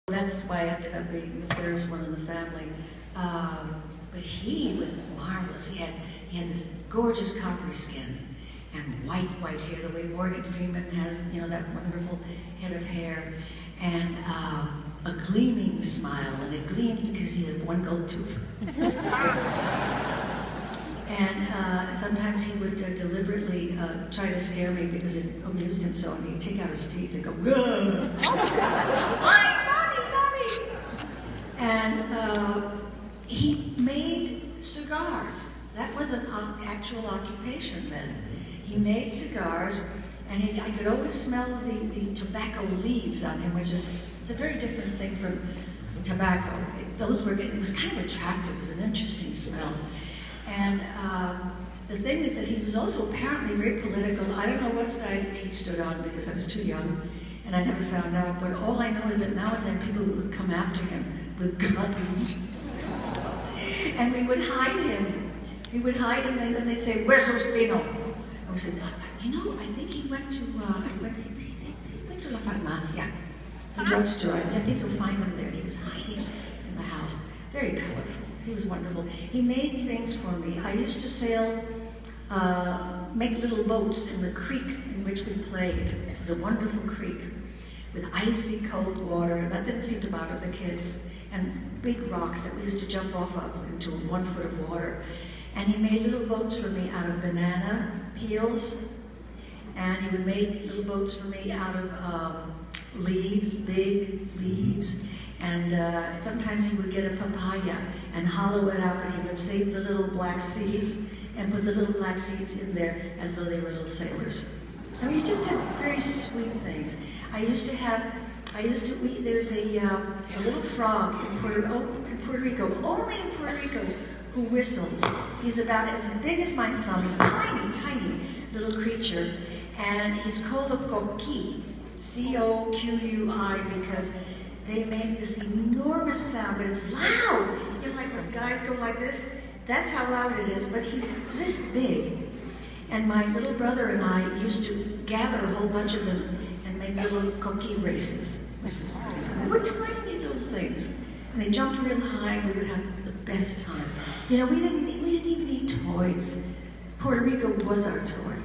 That's why I ended up being the fairest one in the family. But he was marvelous. He had this gorgeous coppery skin and white hair, the way Morgan Freeman has, you know, that wonderful head of hair, and a gleaming smile, and it gleamed because he had one gold tooth. And sometimes he would deliberately try to scare me because it amused him so, and he'd take out his teeth and go, "Mommy, mommy!" And he made cigars. That was an actual occupation then. He made cigars, and I could always smell the tobacco leaves on him, which it's a very different thing from tobacco. It was kind of attractive. It was an interesting smell. And the thing is that he was also apparently very political. I don't know what side he stood on because I was too young, and I never found out. But all I know is that now and then people would come after him with guns, and we would hide him. We would hide him, and then they say, "Where's Ostino?" I would say, "You know, I think he went to La Farmacia, the drugstore. I think you'll find him there." He was hiding in the house. Very colorful. He was wonderful. He made things for me. I used to sail, make little boats in the creek in which we played. It was a wonderful creek with icy cold water. That didn't seem to bother the kids. And big rocks that we used to jump off of into 1 foot of water. And he made little boats for me out of banana peels. And he would make little boats for me out of leaves, big leaves. And sometimes he would get a papaya and hollow it out, but he would save the little black seeds and put the little black seeds in there as though they were little sailors. I mean, he just did very sweet things. There's a little frog in Puerto Rico, only in Puerto Rico, who whistles. He's about as big as my thumb. He's tiny, tiny little creature. And he's called a coqui, C-O-Q-U-I, because they make this enormous sound, but it's loud. You know, like when guys go like this, that's how loud it is, but he's this big. And my little brother and I used to gather a whole bunch of them and make little coqui races, which was pretty fun. They were tiny little things, and they jumped real high, and we would have the best time. You know, we didn't even need toys. Puerto Rico was our toy.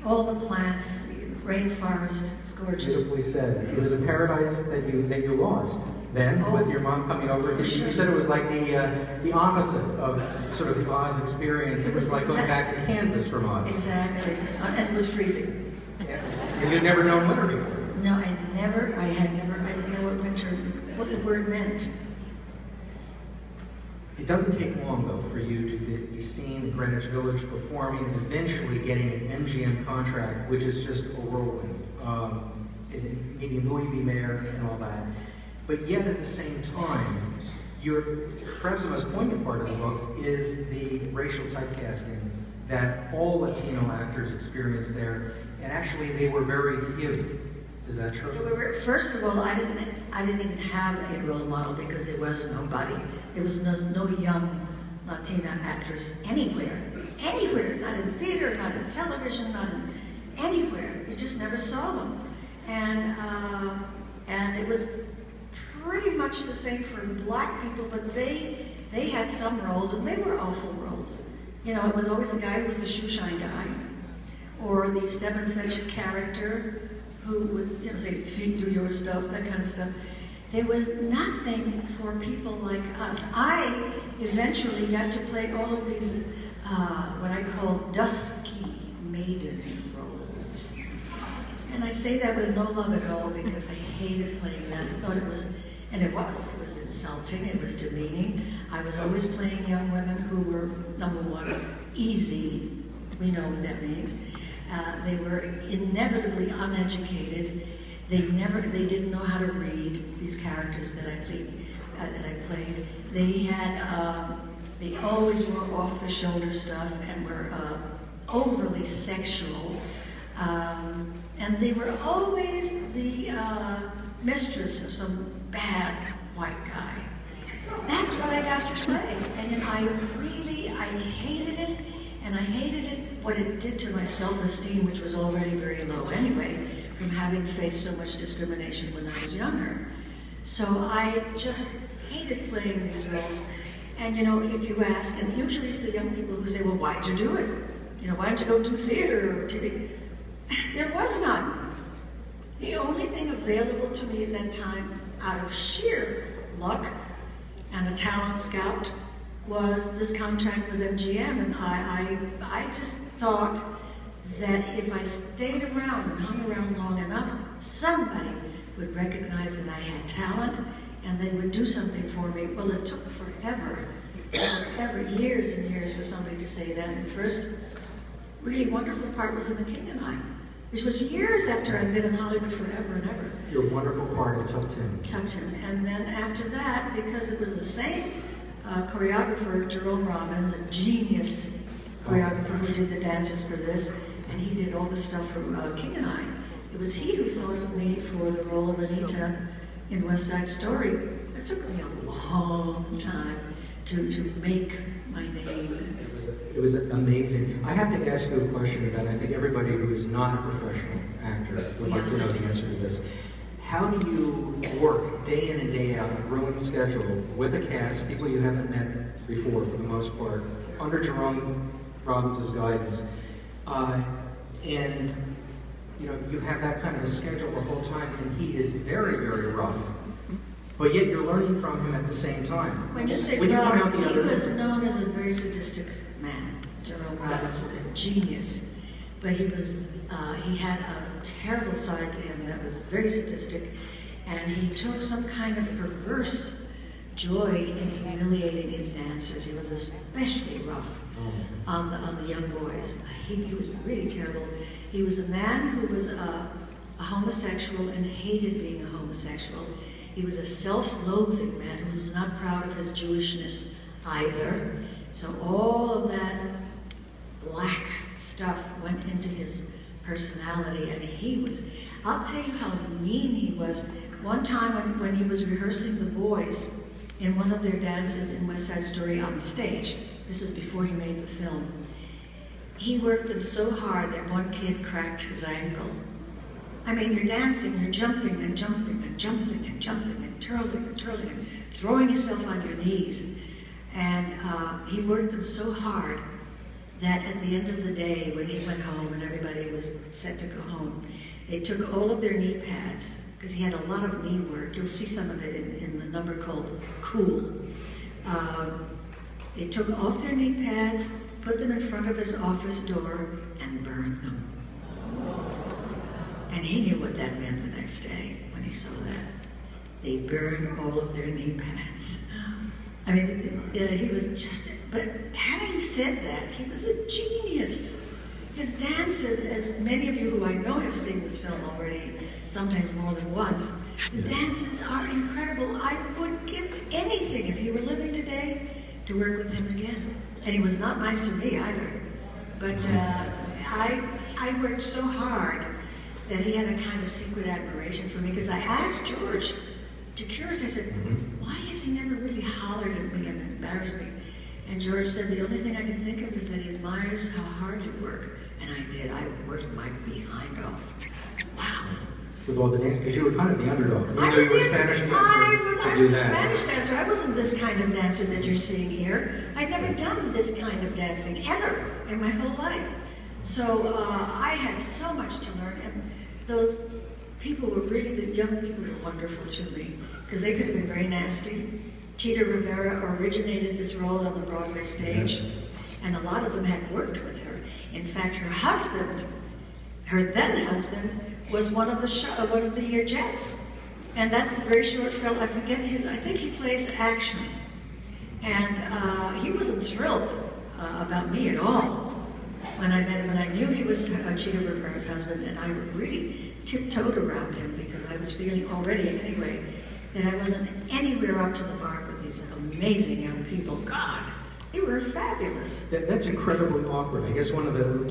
All the plants, the rainforest, it's gorgeous. Beautifully said. It was a paradise that you lost then, with your mom coming over. You said it was like the opposite of sort of the Oz experience. It was like going back to Kansas from Oz. Exactly, and it was freezing. And you'd never known winter before. No, I didn't know what the word meant. It doesn't take long, though, for you to be seen at Greenwich Village performing and eventually getting an MGM contract, which is just a whirlwind. Meeting Louis B. Mayer and all that. But yet, at the same time, perhaps the most poignant part of the book is the racial typecasting that all Latino actors experience there, and actually they were very few. Is that true? First of all, I didn't even have a role model because there was nobody. There was no young Latina actress anywhere. Anywhere. Not in theater, not in television, not in anywhere. You just never saw them. And it was pretty much the same for black people, but they had some roles, and they were awful roles. You know, it was always the guy who was the shoe shine guy, or the Stephen Fetchit character, who would, you know, say, do your stuff, that kind of stuff. There was nothing for people like us. I eventually got to play all of these, what I call dusky maiden roles. And I say that with no love at all because I hated playing that. I thought it was insulting, it was demeaning. I was always playing young women who were, number one, easy. We know what that means. They were inevitably uneducated. They didn't know how to read these characters that I played. They always wore off-the-shoulder stuff and were overly sexual. And they were always the mistress of some bad white guy. That's what I got to play. And I hated it. And I hated it, what it did to my self-esteem, which was already very low anyway, from having faced so much discrimination when I was younger. So I just hated playing these roles. And you know, if you ask, and usually it's the young people who say, well, why'd you do it? You know, why didn't you go do theater or TV? There was none. The only thing available to me at that time, out of sheer luck and a talent scout, was this contract with MGM. And I just thought that if I stayed around and hung around long enough, somebody would recognize that I had talent and they would do something for me. Well, it took forever, years and years for somebody to say that. And the first really wonderful part was in The King and I, which was years after I'd been in Hollywood forever and ever. Your wonderful part of Top 10. Top 10. And then after that, because it was the same choreographer, Jerome Robbins, a genius choreographer who did the dances for this, and he did all the stuff for King and I. It was he who thought of me for the role of Anita in West Side Story. It took me a long time to make my name. It was amazing. I have to ask you a question about, I think everybody who is not a professional actor would like to know the answer to this. How do you work day in and day out a grueling schedule with a cast, people you haven't met before for the most part, under Jerome Robbins' guidance, and you know, you have that kind of a schedule the whole time, and he is very, very rough, but yet you're learning from him at the same time. When you say rough, he was known as a very sadistic man. Jerome Robbins was a genius, but he had a terrible side to him that was very sadistic, and he took some kind of perverse joy in humiliating his dancers. He was especially rough on the young boys. He was really terrible. He was a man who was a homosexual and hated being a homosexual. He was a self-loathing man who was not proud of his Jewishness either. So all of that black stuff went into his personality, and he was, I'll tell you how mean he was. One time when he was rehearsing the boys in one of their dances in West Side Story on the stage, this is before he made the film, he worked them so hard that one kid cracked his ankle. I mean, you're dancing, you're jumping and jumping and jumping and jumping and twirling and twirling and throwing yourself on your knees. And he worked them so hard that at the end of the day, when he went home and everybody was set to go home, they took all of their knee pads, because he had a lot of knee work. You'll see some of it in the number called Cool. They took off their knee pads, put them in front of his office door, and burned them. And he knew what that meant the next day when he saw that. They burned all of their knee pads. I mean, he was just, but having said that, he was a genius. His dances, as many of you who I know have seen this film already, sometimes more than once, the dances are incredible. I would give anything, if he were living today, to work with him again. And he was not nice to me either. But I worked so hard that he had a kind of secret admiration for me, because I asked George to curious, I said, why has he never really hollered at me and embarrassed me? And George said, the only thing I can think of is that he admires how hard you work. And I did. I worked my behind off. Wow. With all the dances, because you were kind of the underdog. I was a Spanish dancer. I was a Spanish dancer. I wasn't this kind of dancer that you're seeing here. I'd never done this kind of dancing ever in my whole life. So I had so much to learn, and those people were really, the young people were wonderful to me, because they could have been very nasty. Chita Rivera originated this role on the Broadway stage, and a lot of them had worked with her. In fact, her husband, her then husband, was one of the Jets. And that's the very short film, I forget I think he plays action. And he wasn't thrilled about me at all when I met him, and I knew he was Chita Rivera's husband, and I really tiptoed around him because I was feeling already anyway that I wasn't anywhere up to the mark with these amazing young people. God, they were fabulous. That's incredibly awkward. I guess one of the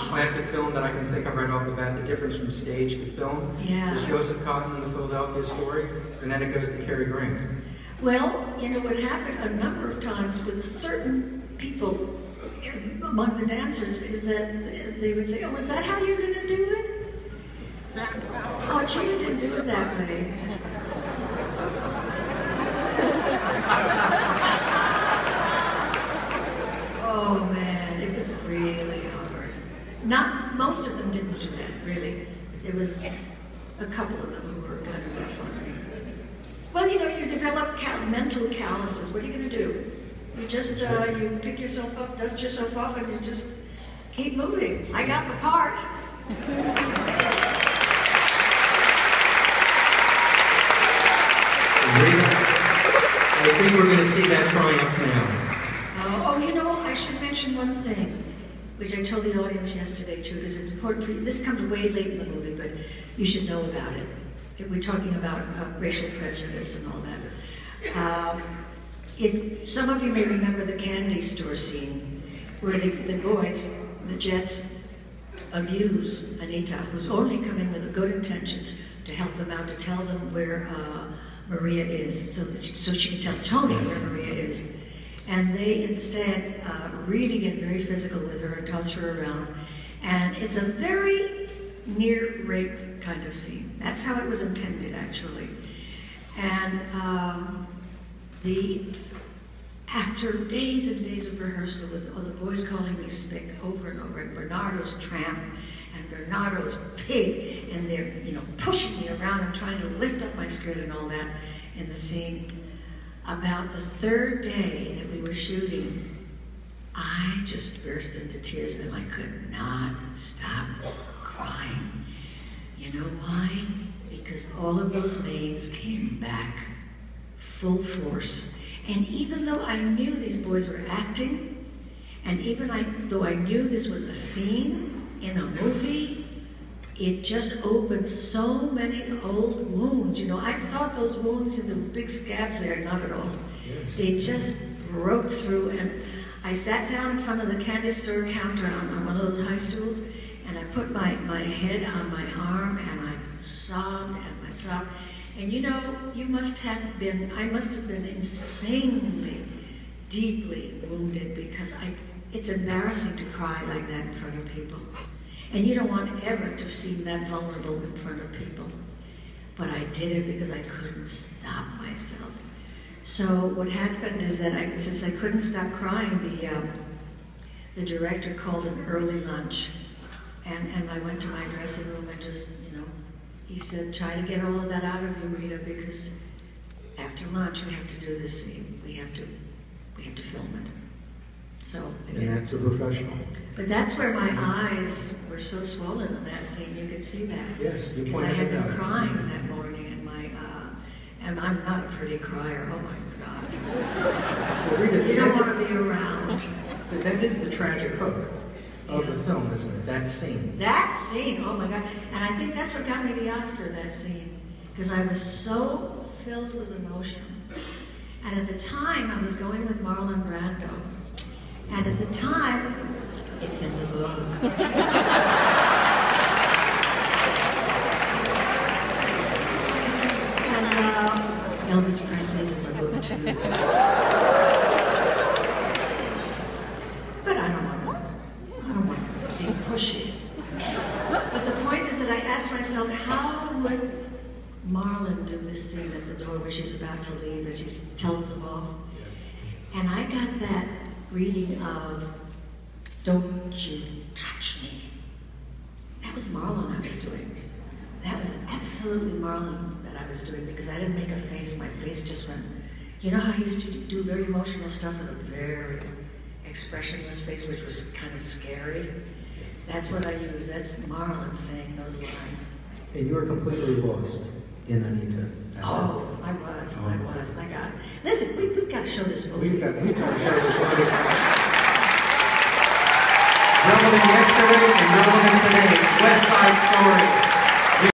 classic film that I can think of right off the bat, the difference from stage to film, is Joseph Cotton in the Philadelphia Story, and then it goes to Cary Grant. Well, you know, what happened a number of times with certain people among the dancers is that they would say, oh, is that how you're going to do it? Oh, Chita didn't do it that way. Not, most of them didn't do that, really. There was a couple of them who were kind of rough on me. Well, you know, you develop mental calluses. What are you going to do? You just, you pick yourself up, dust yourself off, and you just keep moving. I got the part. Rita, I think we're going to see that triumph now. Oh, you know, I should mention one thing, which I told the audience yesterday too, because it's important for you. This comes way late in the movie, but you should know about it. We're talking about racial prejudice and all that. If some of you may remember the candy store scene, where the boys, the Jets, abuse Anita, who's only come in with the good intentions to help them out, to tell them where Maria is, so she can tell Tony where Maria is. And they instead really get very physical with her and toss her around. And it's a very near rape kind of scene. That's how it was intended, actually. And after days and days of rehearsal, with all the boys calling me Spick over and over, and Bernardo's tramp, and Bernardo's pig, and they're, you know, pushing me around and trying to lift up my skirt and all that in the scene. About the third day that we were shooting, I just burst into tears and I could not stop crying. You know why? Because all of those veins came back full force. And even though I knew these boys were acting, and even though I knew this was a scene in a movie, it just opened so many old wounds. You know, I thought those wounds, the big scabs there, not at all. Yes. They just broke through, and I sat down in front of the candy store counter on one of those high stools, and I put my head on my arm, and I sobbed and I sobbed. And you know, I must have been insanely, deeply wounded, because it's embarrassing to cry like that in front of people. And you don't want ever to seem that vulnerable in front of people. But I did it because I couldn't stop myself. So what happened is that since I couldn't stop crying, the director called an early lunch. And I went to my dressing room and just, you know, he said, try to get all of that out of you, Rita, because after lunch we have to do this scene. We have to film it. So, and that's a professional. But that's where my eyes were so swollen in that scene. You could see that. Yes, you because I had been out. crying that morning, and I'm not a pretty crier. Oh my God! Well, Rita, you don't want to be around. That is the tragic hook of the film, isn't it? That scene. That scene. Oh my God! And I think that's what got me the Oscar. That scene, because I was so filled with emotion. And at the time, I was going with Marlon Brando. And at the time, it's in the book. And Elvis Presley's in the book too. But I don't want to seem pushy. But the point is that I asked myself, how would Marlon do this scene at the door where she's about to leave and she tells them off? Yes. And I got that reading of, don't you touch me. That was Marlon I was doing. That was absolutely Marlon that I was doing, because I didn't make a face. My face just went, you know how I used to do very emotional stuff with a very expressionless face, which was kind of scary? That's what I use. That's Marlon saying those lines. And you were completely lost in Anita. Oh, I was, my God. Listen, we've got to show this movie. We've got to show this movie. Relevant yesterday and relevant today. West Side Story.